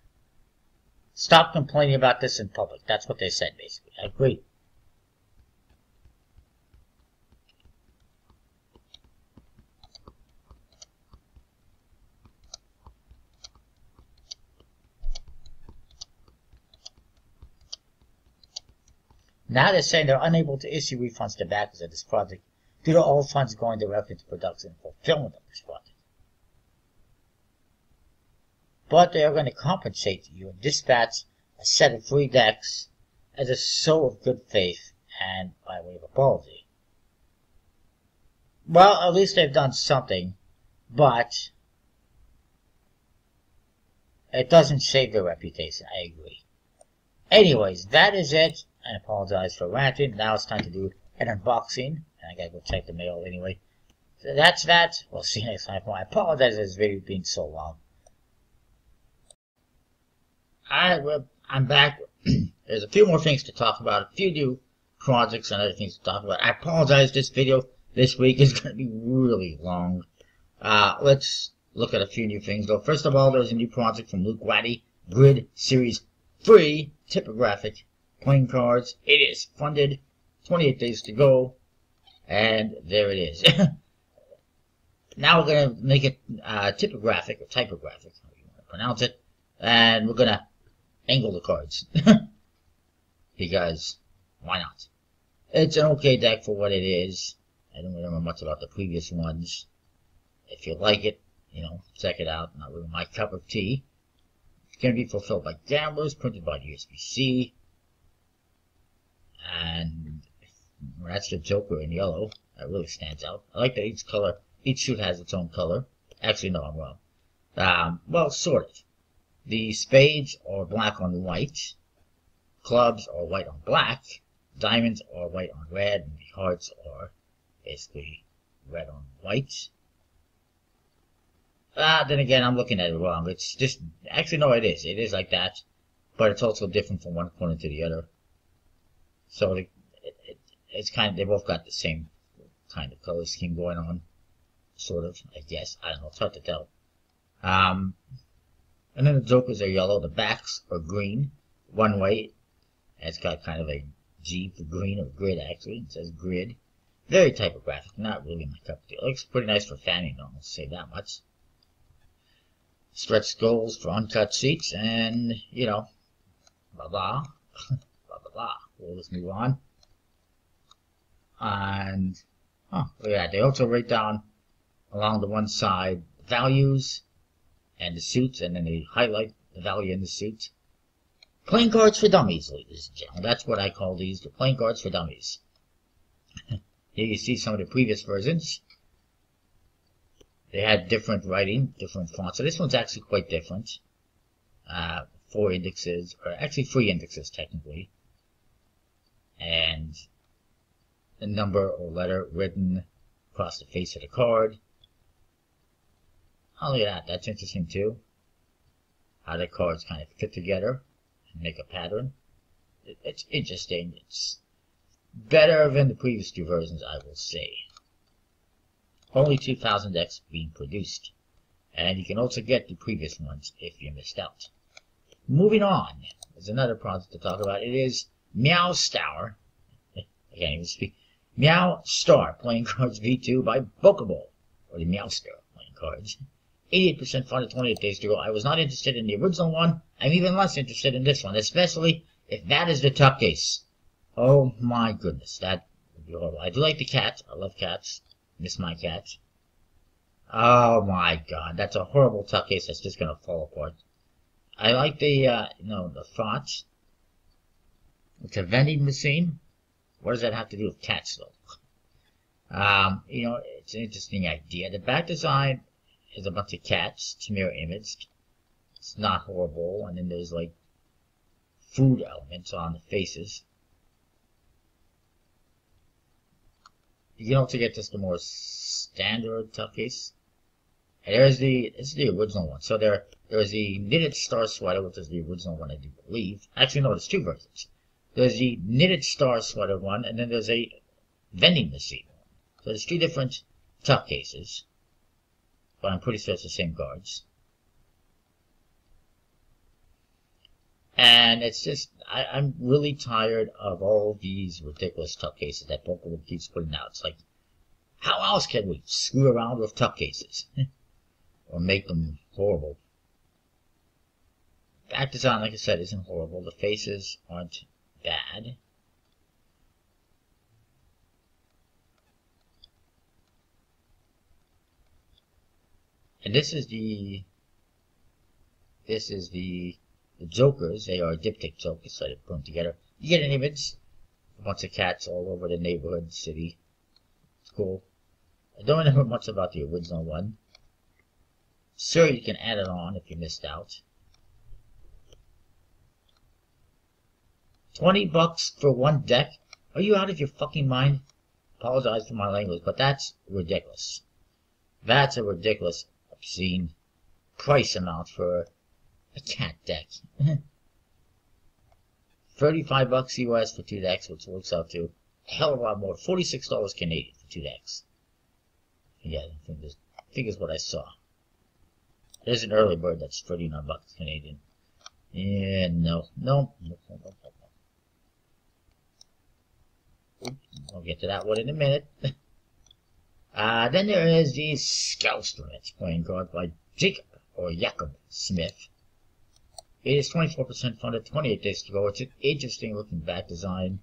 Stop complaining about this in public. That's what they said, basically. I agree. Now they're saying they're unable to issue refunds to backers of this project due to all funds going directly to production and fulfillment of this project. But they are going to compensate you and dispatch a set of free decks as a show of good faith and by way of apology. Well, at least they've done something, but it doesn't save their reputation, I agree. Anyways, that is it. I apologize for ranting. Now it's time to do an unboxing, and I gotta go check the mail anyway. So that's that. We'll see you next time. I apologize for this video being so long. Alright, well, I'm back. There's a few more things to talk about, a few new projects and other things to talk about. I apologize, this video this week is going to be really long. Let's look at a few new things though. First of all, there's a new project from Luke Waddy, Grid Series Free Typographic Playing Cards. It is funded, 28 days to go, and there it is. Now we're going to make it typographic, or typographic, however you want to pronounce it, and we're going to angle the cards. Because, why not? It's an okay deck for what it is. I don't remember much about the previous ones. If you like it, you know, check it out. Not really my cup of tea. It's going to be fulfilled by gamblers, printed by USB-C. And that's the Joker in yellow. That really stands out. I like that each suit has its own color. Actually, no, I'm wrong. Well, sort of. The spades are black on white. Clubs are white on black. Diamonds are white on red. And the hearts are basically red on white. Then again, I'm looking at it wrong. It's just, actually no, it is. It is like that. But it's also different from one corner to the other. So it's kind of, they both got the same kind of color scheme going on. Sort of, I guess. I don't know. It's hard to tell. And then the jokers are yellow. The backs are green. One way. It's got kind of a G for green, or grid actually. It says grid. Very typographic. Not really my cup of tea. It looks pretty nice for fanning, though. I'll say that much. Stretch goals for uncut sheets. And, you know, blah blah. Blah blah blah. We'll just move on. And, look at that. They also write down along the one side values and the suits, and then they highlight the value in the suit. Playing cards for dummies, ladies and gentlemen. That's what I call these, the playing cards for dummies. Here you see some of the previous versions. They had different writing, different fonts. So this one's actually quite different. 4 indexes, or actually 3 indexes technically. And a number or letter written across the face of the card. Oh, look at that. That's interesting too. How the cards kind of fit together and make a pattern. It's interesting. It's better than the previous 2 versions, I will say. Only 2,000 decks being produced. And you can also get the previous ones if you missed out. Moving on. There's another project to talk about. It is Meow Star. I can't even speak. Meow Star Playing Cards V2 by Bokable. Or the Meow Star Playing Cards. 88% funded, 28 days to go. I was not interested in the original one. I'm even less interested in this one, especially if that is the tuck case. Oh my goodness, that would be horrible. I do like the cat. I love cats. Miss my cat. Oh my god, that's a horrible tuck case that's just gonna fall apart. I like the, the font. It's a vending machine. What does that have to do with cats, though? It's an interesting idea. The back design is a bunch of cats. It's mirror imaged. It's not horrible. And then there's, like, food elements on the faces. You can also get just the more standard tuck case. And this is the original one. So there's the knitted star sweater, which is the original one, I do believe. Actually, no, there's 2 versions. There's the knitted star sweater one, and then there's a vending machine one. So there's 2 different tuck cases. But I'm pretty sure it's the same cards. And it's just, I'm really tired of all these ridiculous tuck cases that Pokemon keeps putting out. It's like, how else can we screw around with tuck cases? Or make them horrible? Back design, like I said, isn't horrible. The faces aren't bad. And this is the jokers. They are diptych jokers, so they put them together. You get an image. A bunch of cats all over the neighborhood, city. It's cool. I don't remember much about the original one. Sure, you can add it on if you missed out. $20 for one deck? Are you out of your fucking mind? Apologize for my language, but that's ridiculous. That's a ridiculous, obscene price amount for a cat deck. $35 US for 2 decks, which works out to a hell of a lot more. $46 Canadian for 2 decks. Yeah, I think is what I saw. There's an early bird that's $39 Canadian. Yeah, no. I'll get to that one in a minute. Then there is the Scoutstruments playing card by Jacob Smith. It is 24% funded, 28 days to go. It's an interesting looking back design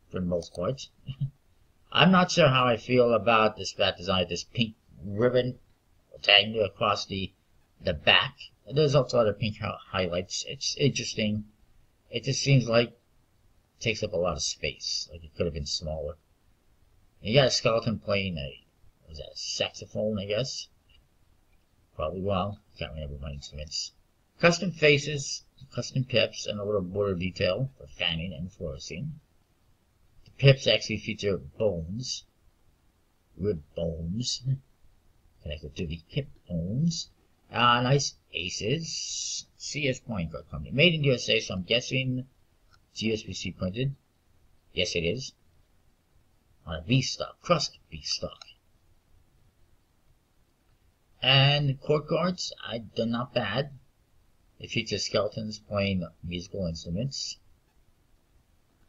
for the most part. I'm not sure how I feel about this back design, this pink ribbon tagging across the back. There's also other pink highlights. It's interesting. It just seems like it takes up a lot of space. Like it could have been smaller. And you got a skeleton playing was that a saxophone, I guess? Probably well. Can't remember my instruments. Custom faces, custom pips, and a little border detail for fanning and flourishing. The pips actually feature bones, rib bones, connected to the hip bones. Nice aces. CS Playing Card Company. Made in USA, so I'm guessing it's USPC printed. Yes, it is. On a V-stock, crust V-stock. And court cards, they're not bad. They feature skeletons playing musical instruments.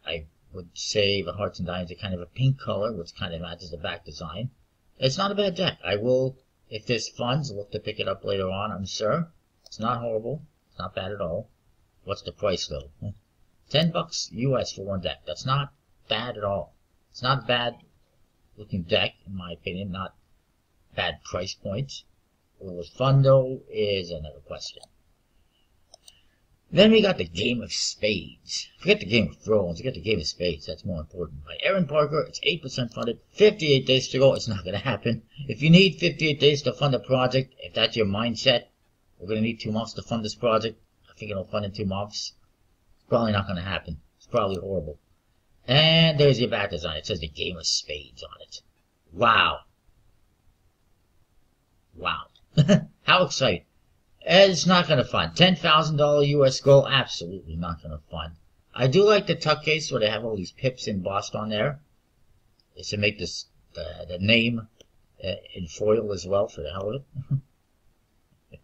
I would say the Hearts and Diamonds are kind of a pink color, which kind of matches the back design. It's not a bad deck. I will, if there's funds, look to pick it up later on, I'm sure. It's not horrible. It's not bad at all. What's the price, though? $10 US for one deck. That's not bad at all. It's not a bad looking deck, in my opinion. Not bad price point. What was fun, though, is another question. Then we got the Game of Spades. Forget the Game of Thrones. Forget the Game of Spades. That's more important. By Aaron Parker, it's 8% funded. 58 days to go. It's not going to happen. If you need 58 days to fund a project, if that's your mindset, we're going to need 2 months to fund this project. I think it'll fund in 2 months. It's probably not going to happen. It's probably horrible. And there's your back design. It says the Game of Spades on it. Wow. Wow. How exciting. It's not going to fund. $10,000 US goal, absolutely not going to fund. I do like the tuck case where they have all these pips embossed on there. It's to make this the name in foil as well, for the hell of it.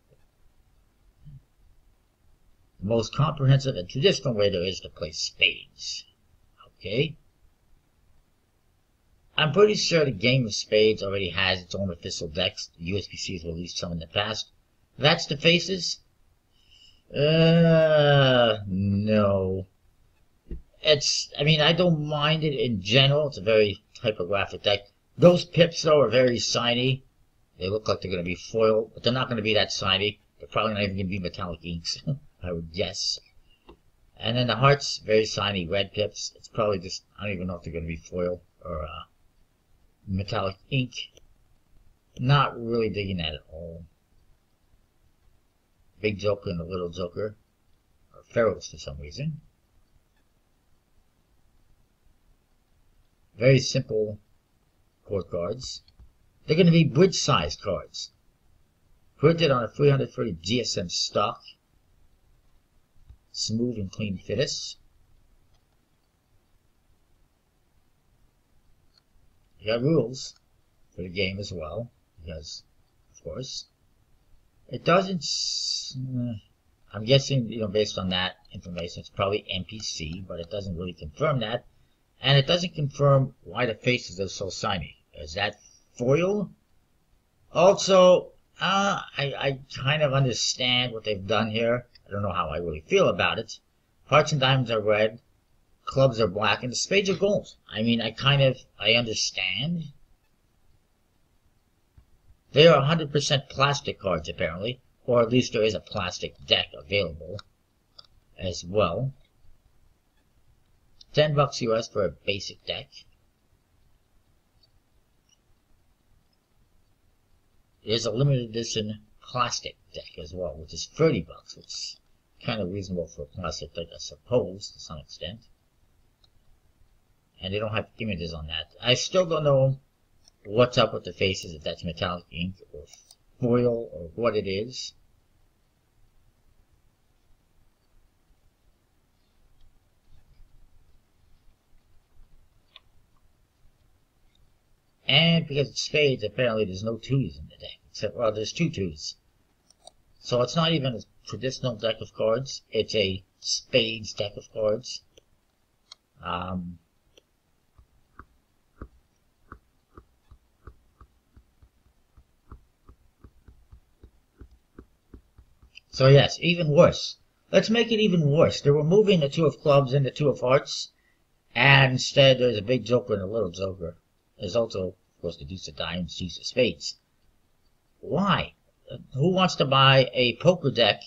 The most comprehensive and traditional way there is to play spades. Okay? I'm pretty sure the Game of Spades already has its own official decks. The USPC has released some in the past. That's the faces? No. I mean, I don't mind it in general. It's a very typographic deck. Those pips, though, are very shiny. They look like they're going to be foil, but they're not going to be that shiny. They're probably not even going to be metallic inks, I would guess. And then the hearts, very shiny red pips. It's probably just, I don't even know if they're going to be foil or metallic ink. Not really digging that at all. Big Joker and the Little Joker are ferals for some reason. Very simple court cards. They're going to be bridge-sized cards. Printed on a 330 GSM stock. Smooth and clean finish. You got rules for the game as well, because, of course, it doesn't, I'm guessing, based on that information, it's probably NPC, but it doesn't really confirm that. And it doesn't confirm why the faces are so shiny. Is that foil? Also, I kind of understand what they've done here. I don't know how I really feel about it. Hearts and diamonds are red. Clubs are black. And the spades are gold. I mean, I understand. They are 100% plastic cards, apparently. Or at least there is a plastic deck available as well. $10 US for a basic deck. There's a limited edition plastic deck as well, which is $30, which is kind of reasonable for a plastic deck, I suppose, to some extent. And they don't have images on that. I still don't know what's up with the faces, if that's metallic ink or foil or what it is. And because it's spades, apparently there's no twos in the deck. Except, well, there's two twos. So it's not even a traditional deck of cards. It's a spades deck of cards. So yes, even worse. Let's make it even worse. They're removing the two of clubs and the two of hearts. And instead there's a big joker and a little joker. There's also, of course, the deuce of diamonds, deuce of spades. Why? Who wants to buy a poker deck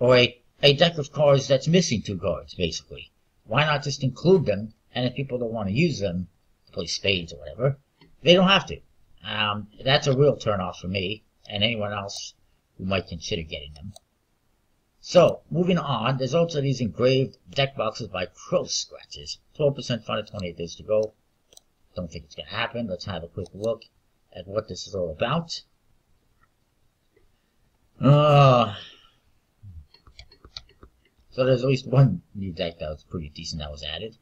or a deck of cards that's missing two cards, basically? Why not just include them, and if people don't want to use them to play spades or whatever, they don't have to. That's a real turnoff for me and anyone else who might consider getting them. So, moving on, there's also these engraved deck boxes by Crow Scratches. 12% fun at 28 days to go. Don't think it's going to happen. Let's have a quick look at what this is all about. So there's at least one new deck that was pretty decent that was added.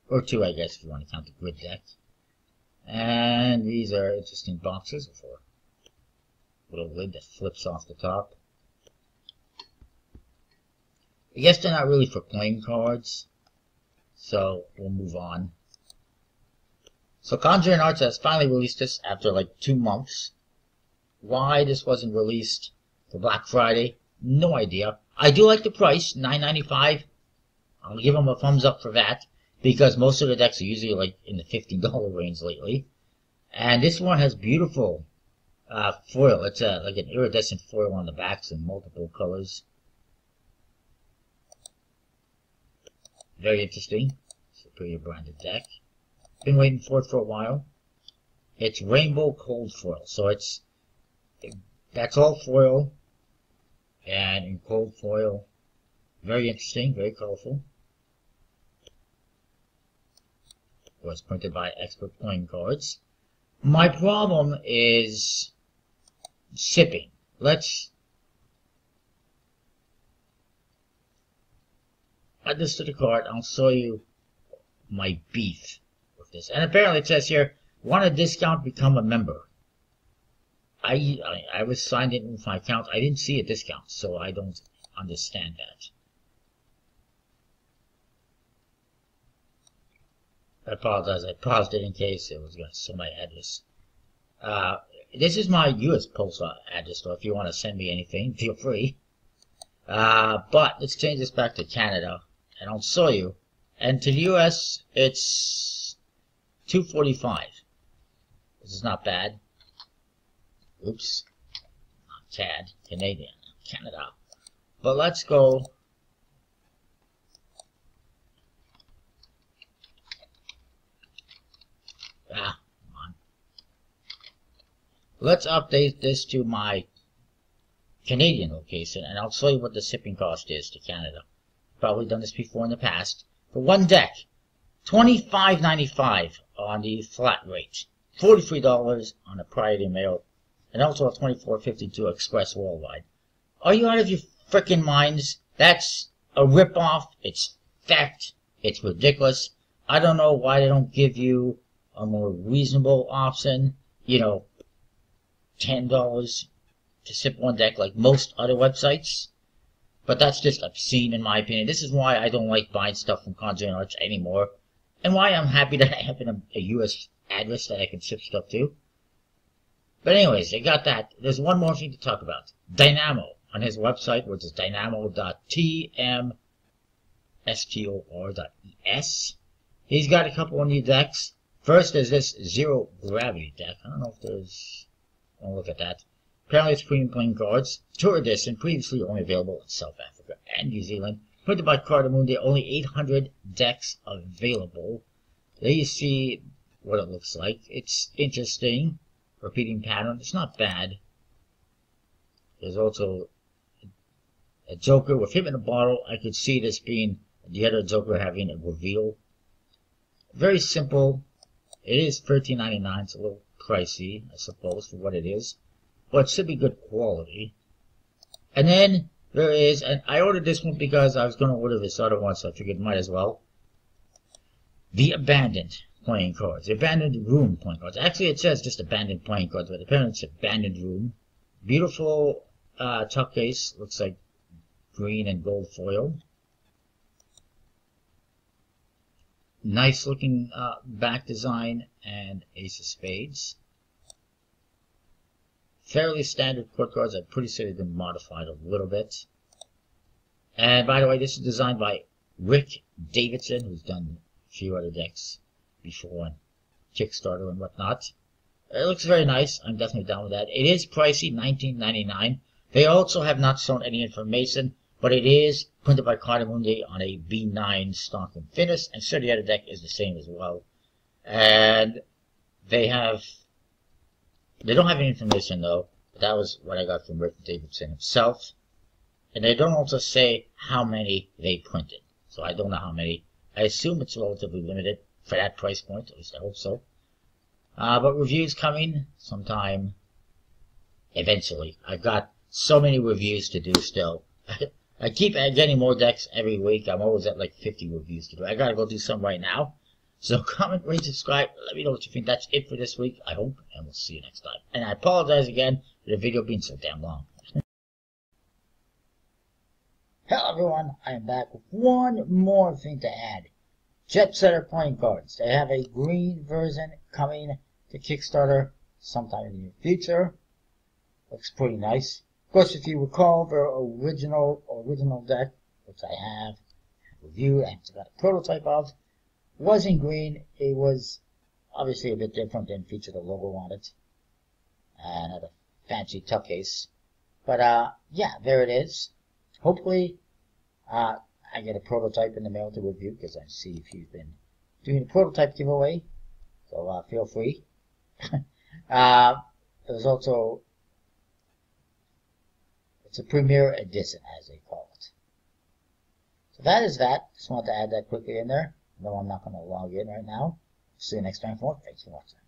Or two, I guess, if you want to count the grid deck. And these are interesting boxes with a little lid that flips off the top. I guess they're not really for playing cards. So we'll move on. So Conjuring Arts has finally released this after like 2 months. Why this wasn't released for Black Friday, no idea. I do like the price, $9.95. I'll give them a thumbs up for that, because most of the decks are usually like in the $15 range lately. And this one has beautiful foil. It's like an iridescent foil on the backs in multiple colors. Very interesting. Superior branded deck. Been waiting for it for a while. It's rainbow cold foil, so that's all foil, and in cold foil. Very interesting, very colorful. It was printed by Expert Playing Cards. My problem is shipping. Let's add this to the cart. I'll show you my beef with this. And apparently it says here, want a discount, become a member. I was signed in with my account. I didn't see a discount, so I don't understand that. I apologize. I paused it in case it was going to show my address. This is my U.S. postal address, so if you want to send me anything, feel free. But let's change this back to Canada, and I'll show you. And to the U.S., it's $2.45. This is not bad. Oops. Not CAD. Canadian. Canada. But let's go. Come on. Let's update this to my Canadian location, and I'll show you what the shipping cost is to Canada. Probably done this before in the past. For one deck, $25.95 on the flat rate, $43 on the priority mail, and also a $24.52 express worldwide. Are you out of your frickin' minds? That's a ripoff. It's theft. It's ridiculous. I don't know why they don't give you a more reasonable option. You know, $10 to ship one deck like most other websites. But that's just obscene in my opinion. This is why I don't like buying stuff from Conjuring Arts anymore. And why I'm happy that I have a US address that I can ship stuff to. But anyways, I got that. There's one more thing to talk about. Dynamo on his website, which is dynamo.tmstor.es. He's got a couple of new decks. First is this Zero Gravity deck. I don't know if there's... I'll look at that. Apparently it's premium playing cards. Tour edition, previously only available in South Africa and New Zealand. Printed by Cardamundi, only 800 decks available. There you see what it looks like. It's interesting. Repeating pattern. It's not bad. There's also a Joker with him in a bottle. I could see this being the other Joker having a reveal. Very simple. It is $13.99. It's a little pricey, I suppose, for what it is. But it should be good quality. And then there is, and I ordered this one because I was going to order this other one, so I figured might as well. The Abandoned playing cards. The Abandoned Room playing cards. Actually, it says just Abandoned playing cards, but apparently it's Abandoned Room. Beautiful tuck case. Looks like green and gold foil. Nice looking back design and Ace of Spades. Fairly standard court cards. I'm pretty sure they've been modified a little bit. And by the way, this is designed by Rick Davidson, who's done a few other decks before on Kickstarter and whatnot. It looks very nice. I'm definitely down with that. It is pricey, $19.99. They also have not shown any information, but it is printed by Cardamundi on a B9 stock and finish, and sure the other deck is the same as well. And they don't have any information though, but that was what I got from Rick Davidson himself. And they don't also say how many they printed. So I don't know how many. I assume it's relatively limited for that price point, at least I hope so. But reviews coming sometime eventually. I've got so many reviews to do still. I keep getting more decks every week. I'm always at like 50 reviews to do. I gotta go do some right now. So comment, rate, subscribe. Let me know what you think. That's it for this week, I hope, and we'll see you next time. And I apologize again for the video being so damn long. Hello everyone, I am back with one more thing to add. Jetsetter playing cards. They have a green version coming to Kickstarter sometime in the near future. Looks pretty nice. Of course, if you recall, their original deck, which I have reviewed and got a prototype of, was in green. It was obviously a bit different and featured a logo on it and had a fancy tuck case. But yeah, there it is. Hopefully I get a prototype in the mail to review, because I see if you've been doing a prototype giveaway, so feel free. There's also, it's a premiere edition, as they call it. So that is that. Just wanted to add that quickly in there. No, I'm not going to log in right now. See you next time for more. Thanks for watching.